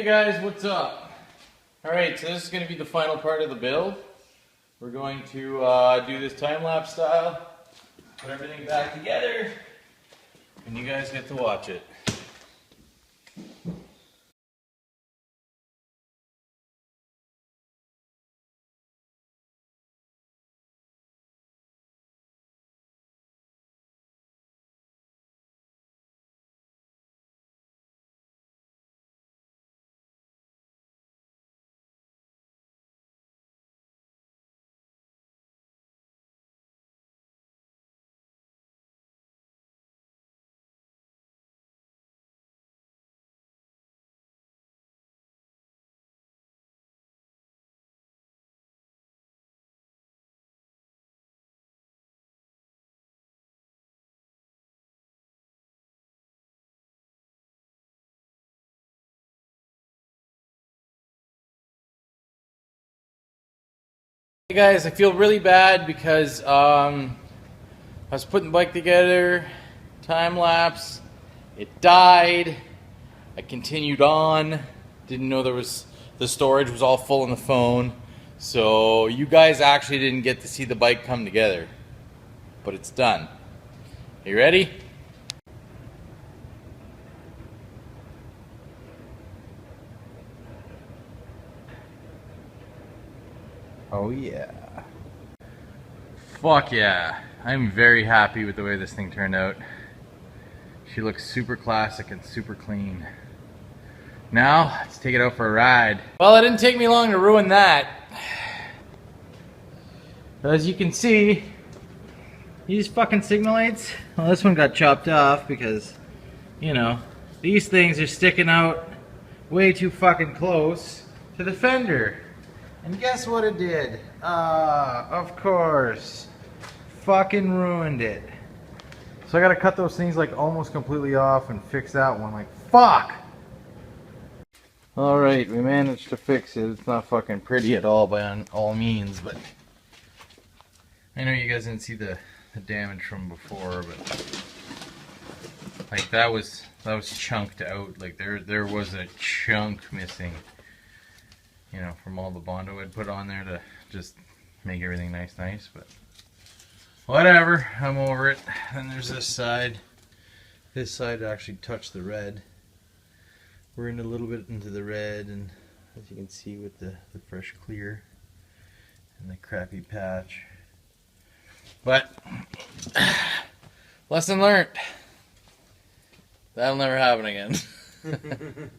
Hey guys, what's up? Alright, so this is going to be the final part of the build. We're going to do this time-lapse style, put everything back together, and you guys get to watch it. Hey guys, I feel really bad because I was putting the bike together, time-lapse, it died, I continued on, didn't know the storage was all full on the phone, so you guys actually didn't get to see the bike come together, but it's done. You ready? Oh yeah. Fuck yeah. I'm very happy with the way this thing turned out. She looks super classic and super clean. Now, let's take it out for a ride. Well, it didn't take me long to ruin that. As you can see, these fucking signal lights, well, this one got chopped off because, you know, these things are sticking out way too fucking close to the fender. And guess what it did? Of course. Fucking ruined it. So I gotta cut those things like almost completely off and fix that one. Like, fuck! Alright, we managed to fix it. It's not fucking pretty at all by all means, but I know you guys didn't see the damage from before, but like that was chunked out. Like there was a chunk missing. You know, from all the Bondo I'd put on there to just make everything nice, but whatever, I'm over it. Then there's this side. This side actually touched the red. We're in a little bit into the red, and as you can see with the fresh clear and the crappy patch. But lesson learned. That'll never happen again.